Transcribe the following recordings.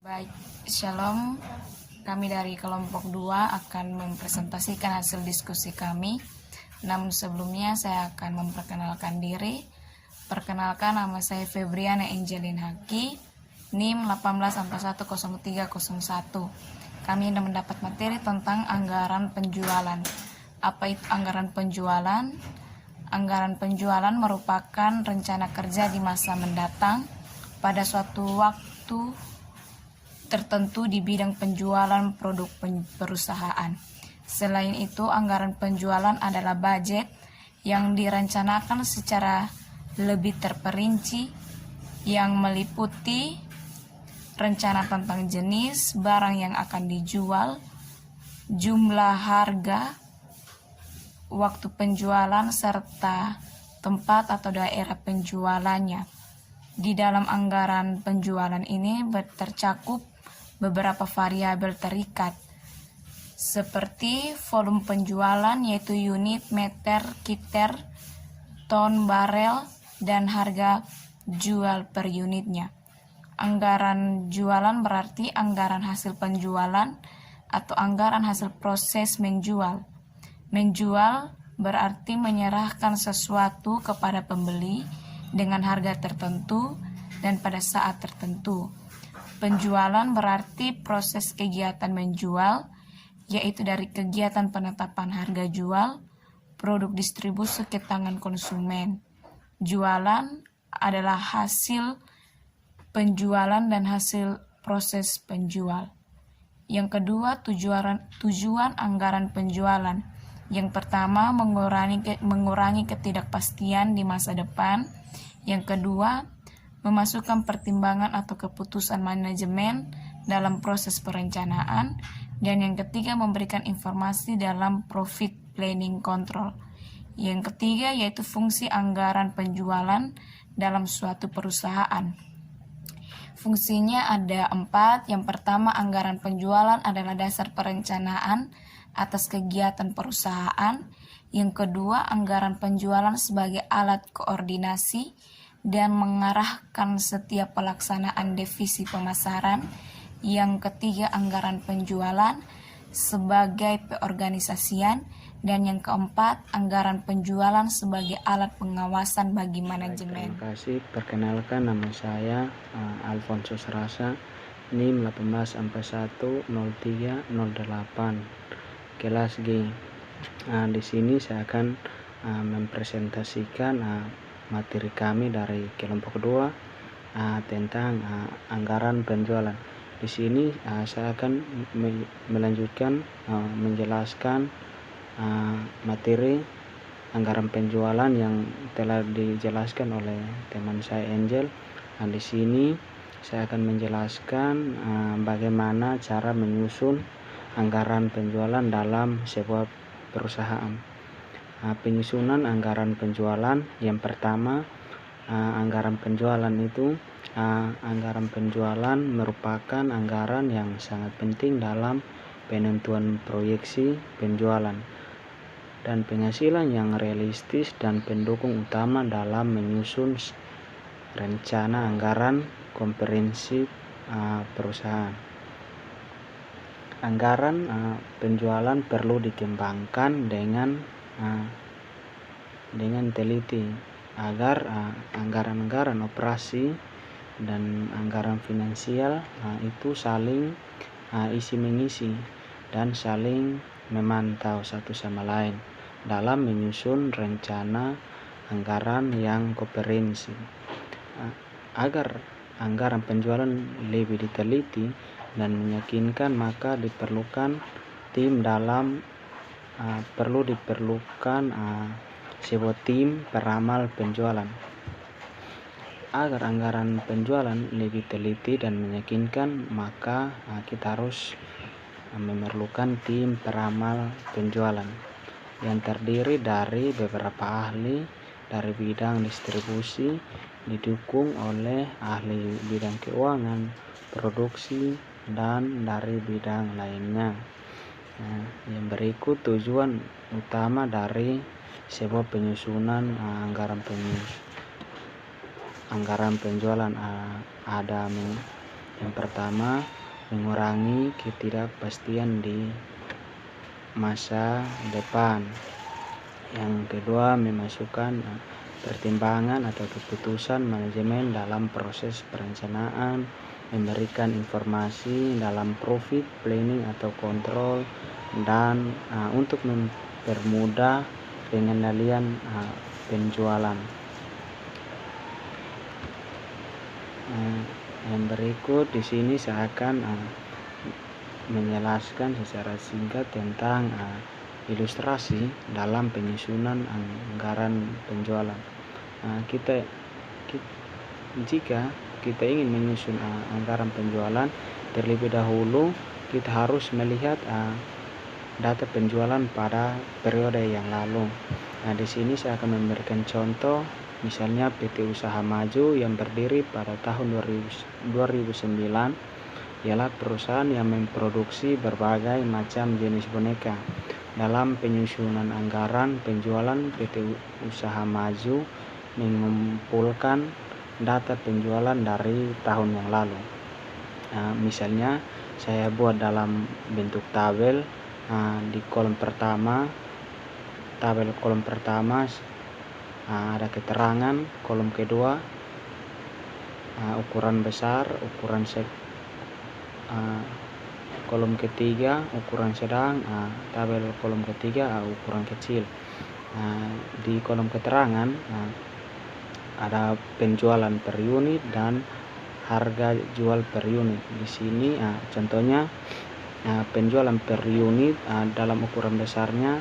Baik, Shalom. Kami dari kelompok 2 akan mempresentasikan hasil diskusi kami. Namun sebelumnya saya akan memperkenalkan diri. Perkenalkan, nama saya Febriana Angelin Haki, NIM 18410301. Kami hendak mendapat materi tentang anggaran penjualan. Apa itu anggaran penjualan? Anggaran penjualan merupakan rencana kerja di masa mendatang pada suatu waktu tertentu di bidang penjualan produk perusahaan. Selain itu, anggaran penjualan adalah budget yang direncanakan secara lebih terperinci yang meliputi rencana tentang jenis barang yang akan dijual, jumlah harga, waktu penjualan, serta tempat atau daerah penjualannya. Di dalam anggaran penjualan ini tercakup beberapa variabel terikat, seperti volume penjualan yaitu unit, meter, liter, ton, barel, dan harga jual per unitnya. Anggaran jualan berarti anggaran hasil penjualan atau anggaran hasil proses menjual. Menjual berarti menyerahkan sesuatu kepada pembeli dengan harga tertentu dan pada saat tertentu. Penjualan berarti proses kegiatan menjual, yaitu dari kegiatan penetapan harga jual, produk distribusi ke tangan konsumen. Jualan adalah hasil penjualan dan hasil proses penjual. Yang kedua, tujuan anggaran penjualan. Yang pertama, mengurangi ketidakpastian di masa depan. Yang kedua, memasukkan pertimbangan atau keputusan manajemen dalam proses perencanaan. Dan yang ketiga, memberikan informasi dalam profit planning control. Yang ketiga yaitu fungsi anggaran penjualan dalam suatu perusahaan. Fungsinya ada 4. Yang pertama, anggaran penjualan adalah dasar perencanaan atas kegiatan perusahaan. Yang kedua, anggaran penjualan sebagai alat koordinasi dan mengarahkan setiap pelaksanaan divisi pemasaran. Yang ketiga, anggaran penjualan sebagai peorganisasian. Dan yang keempat, anggaran penjualan sebagai alat pengawasan bagi manajemen. Terima kasih. Perkenalkan, nama saya Alfonso Serasa, NIM 18410308, kelas G. Di sini saya akan mempresentasikan materi kami dari kelompok 2 tentang anggaran penjualan. Di sini saya akan melanjutkan menjelaskan materi anggaran penjualan yang telah dijelaskan oleh teman saya Angel. Di sini saya akan menjelaskan bagaimana cara menyusun anggaran penjualan dalam sebuah perusahaan. Penyusunan anggaran penjualan yang pertama, anggaran penjualan itu anggaran penjualan merupakan anggaran yang sangat penting dalam penentuan proyeksi penjualan dan penghasilan yang realistis dan pendukung utama dalam menyusun rencana anggaran komprehensif perusahaan. Anggaran penjualan perlu dikembangkan dengan teliti agar anggaran-anggaran operasi dan anggaran finansial itu saling isi mengisi dan saling memantau satu sama lain dalam menyusun rencana anggaran yang komprehensif. Agar anggaran penjualan lebih diteliti dan meyakinkan, maka diperlukan sebuah tim peramal penjualan. Agar anggaran penjualan lebih teliti dan meyakinkan, maka kita harus memerlukan tim peramal penjualan yang terdiri dari beberapa ahli dari bidang distribusi, didukung oleh ahli bidang keuangan, produksi, dan dari bidang lainnya. Yang berikut tujuan utama dari sebuah penyusunan anggaran penjualan ada Yang pertama, mengurangi ketidakpastian di masa depan. Yang kedua, memasukkan pertimbangan atau keputusan manajemen dalam proses perencanaan, memberikan informasi dalam profit planning atau kontrol, dan untuk mempermudah pengendalian penjualan. Yang berikut di sini saya akan menjelaskan secara singkat tentang ilustrasi dalam penyusunan anggaran penjualan. Jika kita ingin menyusun anggaran penjualan, terlebih dahulu kita harus melihat data penjualan pada periode yang lalu. Di sini saya akan memberikan contoh, misalnya PT Usaha Maju yang berdiri pada tahun 2009 ialah perusahaan yang memproduksi berbagai macam jenis boneka. Dalam penyusunan anggaran penjualan, PT Usaha Maju mengumpulkan data penjualan dari tahun yang lalu. Misalnya saya buat dalam bentuk tabel. Di tabel kolom pertama ada keterangan, kolom kedua ukuran besar, kolom ketiga ukuran sedang, tabel kolom ketiga ukuran kecil. Di kolom keterangan ada penjualan per unit dan harga jual per unit. Di sini contohnya penjualan per unit dalam ukuran besarnya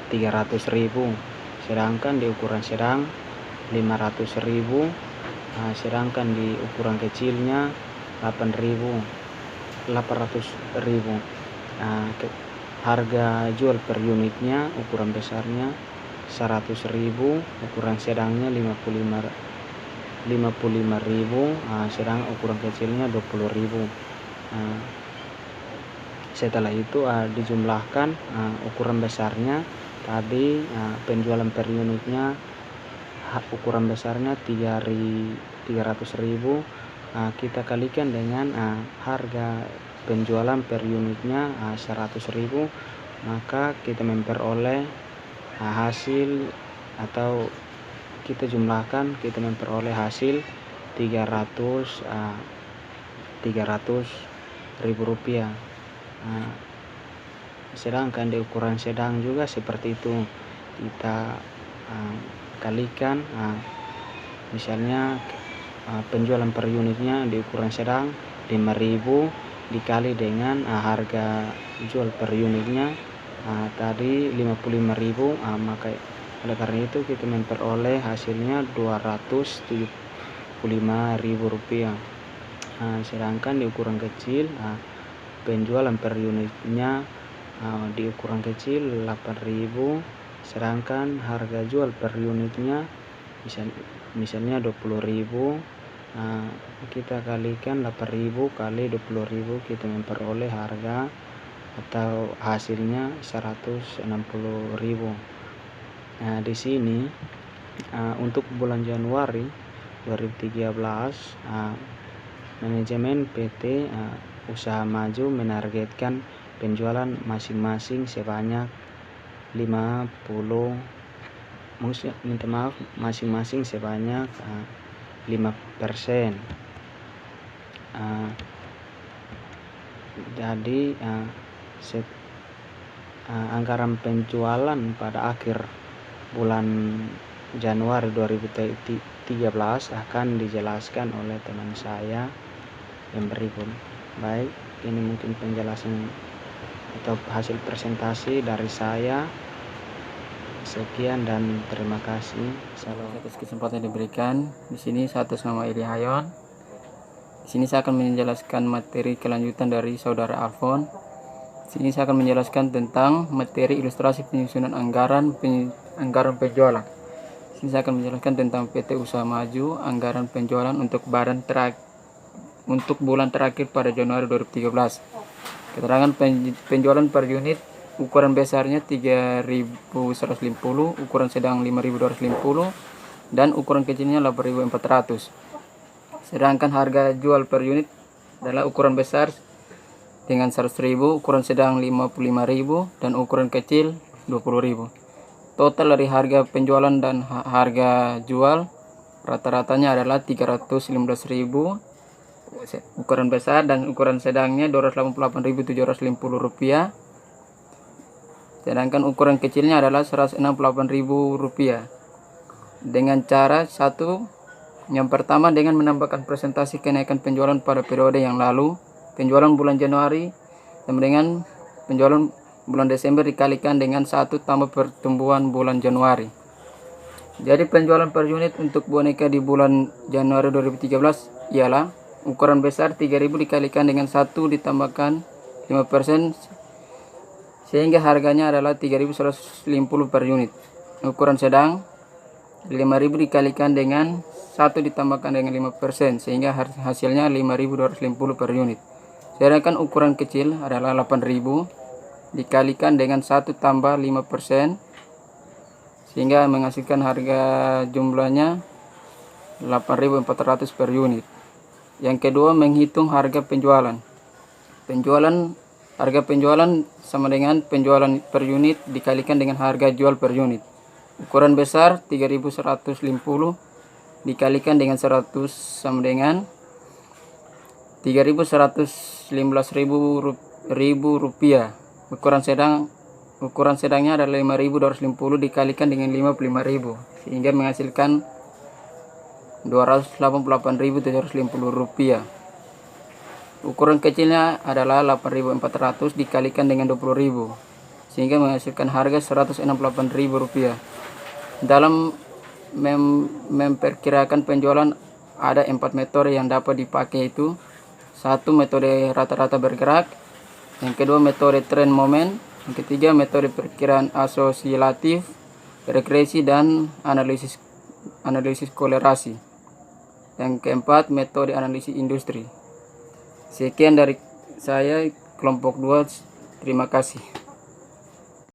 300.000, sedangkan di ukuran sedang 500.000, sedangkan di ukuran kecilnya 800.000. Harga jual per unitnya ukuran besarnya 100.000, ukuran sedangnya 55.000, sedang ukuran kecilnya 20.000. Setelah itu dijumlahkan ukuran besarnya tadi, penjualan per unitnya ukuran besarnya 300.000, kita kalikan dengan harga penjualan per unitnya 100.000, maka kita memperoleh hasil, atau kita jumlahkan, kita memperoleh hasil 300.000 rupiah. Sedangkan di ukuran sedang juga seperti itu, kita kalikan, misalnya penjualan per unitnya di ukuran sedang 5.000 dikali dengan harga jual per unitnya tadi 55.000, maka oleh karena itu kita memperoleh hasilnya 275.000 rupiah. Sedangkan di ukuran kecil penjualan per unitnya di ukuran kecil 8.000, sedangkan harga jual per unitnya misalnya 20.000. Kita kalikan 8.000 kali 20.000, kita memperoleh harga atau hasilnya 160.000. Di sini untuk bulan Januari 2013 manajemen PT Usaha Maju menargetkan penjualan masing-masing sebanyak 5%. Jadi anggaran penjualan pada akhir bulan Januari 2013 akan dijelaskan oleh teman saya yang berikut. Baik, ini mungkin penjelasan atau hasil presentasi dari saya. Sekian dan terima kasih. Salam. Atas kesempatan yang diberikan. Di sini saya atas nama Ili Hayon. Di sini saya akan menjelaskan materi kelanjutan dari saudara Alfon. Di sini saya akan menjelaskan tentang materi ilustrasi penyusunan anggaran penjualan. Di sini saya akan menjelaskan tentang PT Usaha Maju, anggaran penjualan untuk bulan terakhir pada Januari 2013. Keterangan penjualan per unit, ukuran besarnya 3.150, ukuran sedang 5.250, dan ukuran kecilnya 8.400. Sedangkan harga jual per unit adalah ukuran besar dengan 100.000, ukuran sedang 55.000, dan ukuran kecil 20.000. Total dari harga penjualan dan harga jual rata-ratanya adalah 315.000 ukuran besar, dan ukuran sedangnya 288.750 rupiah. Sedangkan ukuran kecilnya adalah 168.000 rupiah. Dengan cara satu, yang pertama dengan menambahkan presentasi kenaikan penjualan pada periode yang lalu, penjualan bulan Januari sama dengan penjualan bulan Desember dikalikan dengan 1 tambah pertumbuhan bulan Januari. Jadi penjualan per unit untuk boneka di bulan Januari 2013 ialah ukuran besar 3.000 dikalikan dengan 1 ditambahkan 5%, sehingga harganya adalah 3.150 per unit. Ukuran sedang 5.000 dikalikan dengan 1 ditambahkan dengan 5%, sehingga hasilnya 5.250 per unit. Sedangkan ukuran kecil adalah 8.000 dikalikan dengan 1 tambah 5%, sehingga menghasilkan harga jumlahnya 8.400 per unit. Yang kedua, menghitung harga penjualan. Harga penjualan sama dengan penjualan per unit dikalikan dengan harga jual per unit. Ukuran besar 3.150 dikalikan dengan 100 sama dengan 3.115.000 rupiah. Ukuran sedangnya adalah 5.250 dikalikan dengan 55.000, sehingga menghasilkan 288.750 rupiah. Ukuran kecilnya adalah 8.400 dikalikan dengan 20.000, sehingga menghasilkan harga 168.000 rupiah. Dalam memperkirakan penjualan ada 4 metode yang dapat dipakai, itu 1. Metode rata-rata bergerak, yang kedua metode tren momen, yang ketiga metode perkiraan asosiatif, regresi, dan analisis kolerasi, yang keempat metode analisis industri. Sekian dari saya kelompok 2, terima kasih.